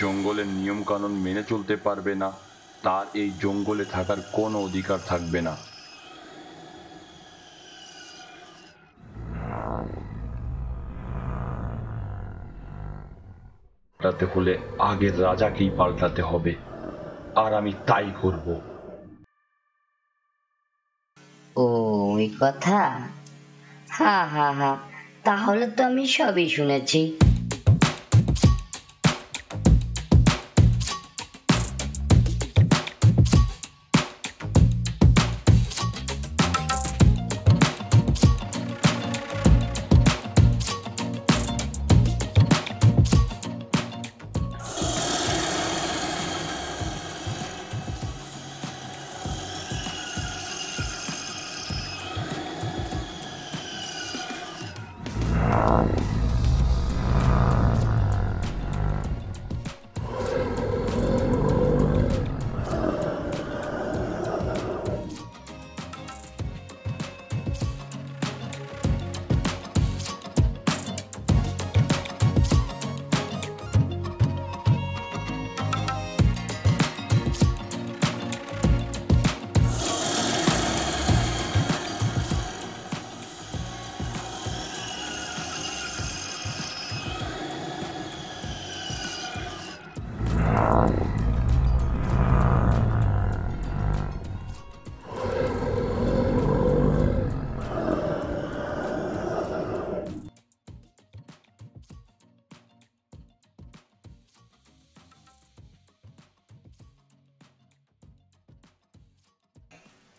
জঙ্গলের নিয়ম কানুন মেনে চলতে পারবে না তার এই জঙ্গলে থাকার কোনো অধিকার থাকবে না। পাল্টাতে হলে আগের রাজাকেই পাল্টাতে হবে, আর আমি তাই করব। ও, ওই কথা। হা হা হা, তাহলে তো আমি সবই শুনেছি।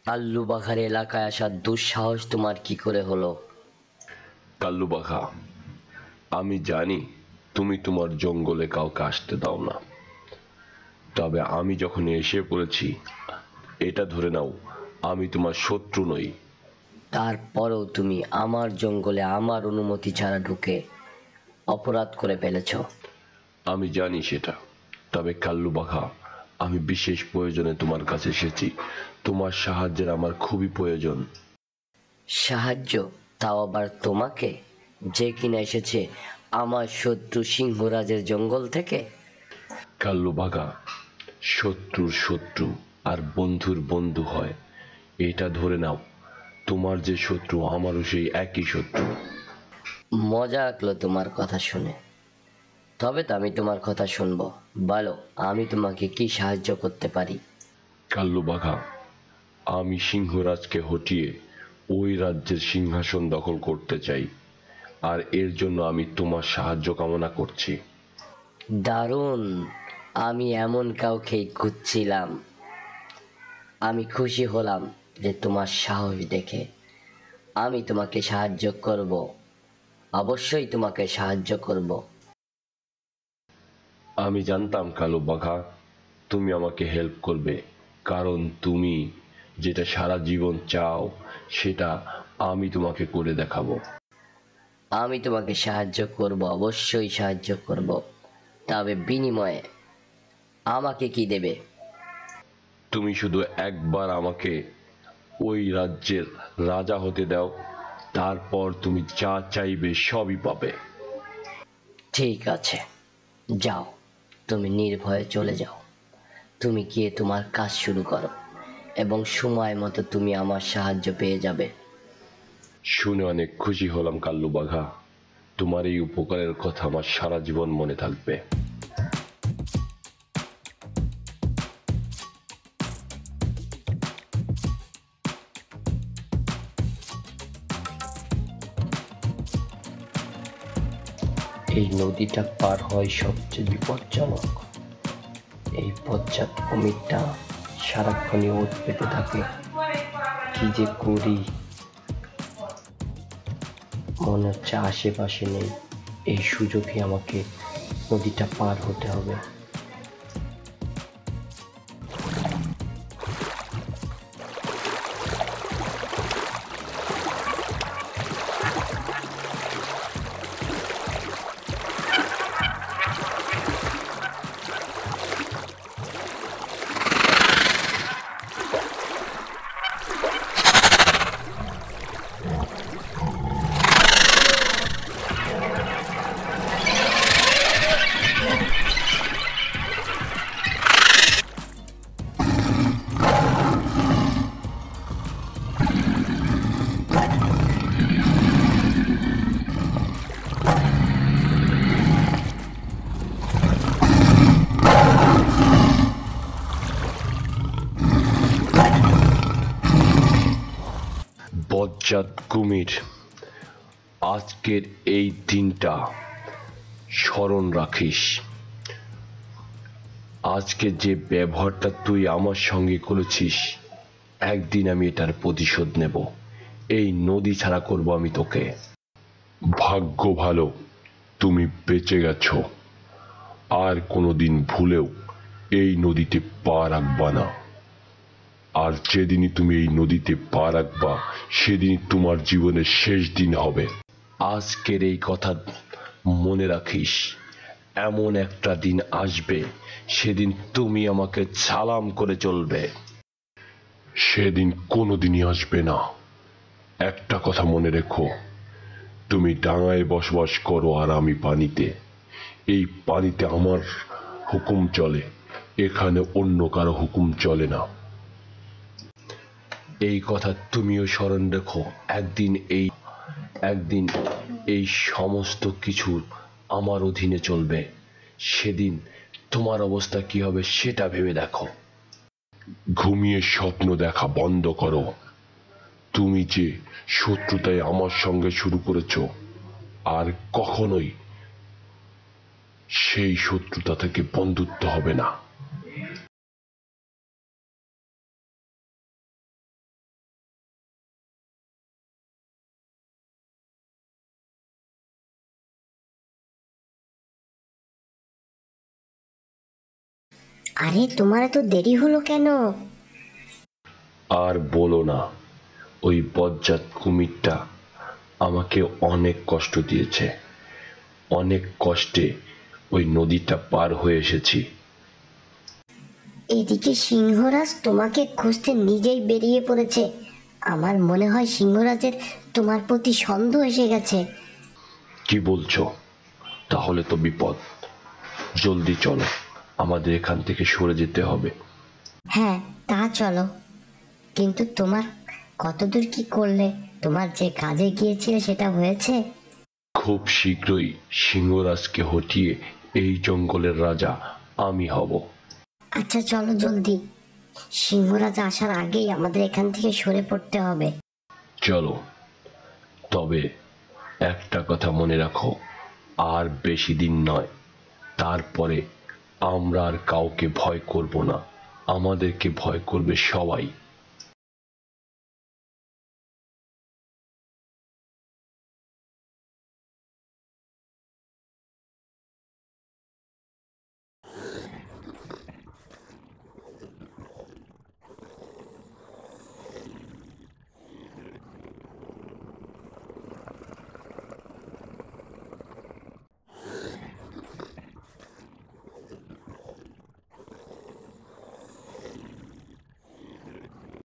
কাল্লু বাঘার এলাকায় আসার দুঃসাহস তোমার কি করে হলো? কাল্লু বাঘা, আমি জানি তুমি তোমার জঙ্গলে কাউকে আসতে দাও না, তবে আমি যখন এসে পড়েছি এটা ধরে নাও আমি তোমার শত্রু নই। তারপরেও তুমি আমার জঙ্গলে আমার অনুমতি ছাড়া ঢুকে অপরাধ করে ফেলেছ। আমি জানি সেটা, তবে কাল্লু বাঘা, আমি বিশেষ প্রয়োজনে তোমার কাছে এসেছি। তোমার সাহায্যের আমার খুবই প্রয়োজন। সাহায্য? তাও আবার তোমাকে, যে কিনা এসেছে আমার শত্রু সিংহরাজের জঙ্গল থেকে? কাল্লু বাঘা, শত্রুর শত্রু আর বন্ধুর বন্ধু হয়, এটা ধরে নাও। তোমার যে শত্রু আমারও সেই একই শত্রু। মজা লাগলো তোমার কথা শুনে, তবে তো আমি তোমার কথা শুনবো। বলো, আমি তোমাকে কি সাহায্য করতে পারি? কাল্লু বাঘা, আমি সিংহরাজকে হটিয়ে ওই রাজ্যের সিংহাসন দখল করতে চাই, আর এর জন্য আমি তোমার সাহায্য কামনা করছি। দারুণ, আমি এমন কাউকেই খুঁজছিলাম। আমি খুশি হলাম যে তোমার সাহস দেখে। আমি তোমাকে সাহায্য করব, অবশ্যই তোমাকে সাহায্য করব। আমি জানতাম কালু বাঘা তুমি আমাকে হেল্প করবে, কারণ তুমি যেটা সারা জীবন চাও সেটা আমি তোমাকে করে দেখাবো। আমি তোমাকে সাহায্য করব, অবশ্যই সাহায্য করব, তবে বিনিময়ে আমাকে কি দেবে? তুমি শুধু একবার আমাকে ওই রাজ্যের রাজা হতে দাও, তারপর তুমি যা চাইবে সবই পাবে। ঠিক আছে, যাও, তুমি নির্ভয়ে চলে যাও। তুমি গিয়ে তোমার কাজ শুরু করো এবং সময় মতো তুমি আমার সাহায্য পেয়ে যাবে। শুনে অনেক খুশি হলাম কাল্লু বাঘা, তোমার এই উপকারের কথা আমার সারা জীবন মনে থাকবে। এই নদীটা পার হয় সবচেয়ে বিপজ্জনক। এই বজ্জাত কুমিরটা সারাক্ষণই ওত পেতে থাকে। কি যে করি, মনে হচ্ছে আশেপাশে নেই। এই সুযোগে আমাকে নদীটা পার হতে হবে। বজ্জাত কুমির, আজকের এই দিনটা স্মরণ রাখিস। আজকে যে ব্যবহারটা তুই আমার সঙ্গে করেছিস, একদিন আমি এটার প্রতিশোধ নেব। এই নদী ছাড়া করব আমি তোকে। ভাগ্য ভালো তুমি বেঁচে গেছো। আর কোনোদিন ভুলেও এই নদীতে পা রাখবা না। আর যেদিনই তুমি এই নদীতে পা রাখবা, সেদিনই তোমার জীবনের শেষ দিন হবে। আজকের এই কথা মনে রাখিস। এমন একটা দিন আসবে, সেদিন তুমি আমাকে সালাম করে চলবে। সেদিন কোনোদিনই আসবে না। একটা কথা মনে রেখো, তুমি ডাঙায় বসবাস করো আর আমি পানিতে। এই পানিতে আমার হুকুম চলে, এখানে অন্য কারো হুকুম চলে না। এই কথা তুমিও স্মরণ রেখো। একদিন এই সমস্ত কিছু আমার অধীনে চলবে। সেদিন তোমার অবস্থা কি হবে সেটা ভেবে দেখো। ঘুমিয়ে স্বপ্ন দেখা বন্ধ করো। তুমি যে শত্রুতায় আমার সঙ্গে শুরু করেছো, আর কখনোই সেই শত্রুতা থেকে বন্ধুত্ব হবে না। আরে তোমার এত দেরি হলো কেন? আর বলো না, ওই বজ্জাত কুমিরটা আমাকে অনেক কষ্ট দিয়েছে। অনেক কষ্টে ওই নদীটা পার হয়ে এসেছি। এদিকে সিংহরাজ তোমাকে খুঁজতে নিজেই বেরিয়ে পড়েছে। আমার মনে হয় সিংহরাজের তোমার প্রতি সন্দেহ এসে গেছে। কি বলছো? তাহলে তো বিপদ। জলদি চলো, আমাদের এখান থেকে সরে যেতে হবে। হ্যাঁ, তা চলো। কিন্তু তোমার কতদূর কি করলে? তোমার যে কাজে গিয়েছিলে সেটা হয়েছে? খুব শীঘ্রই সিংহরাজকে হটিয়ে এই জঙ্গলের রাজা আমি হব। আচ্ছা চলো জলদি, সিংহরাজ আসার আগেই আমাদের এখান থেকে সরে পড়তে হবে। চলো, তবে একটা কথা মনে রাখো, আর বেশি দিন নয়, তারপরে আমরা আর কাউকে ভয় করব না। আমাদেরকে ভয় করবে সবাই।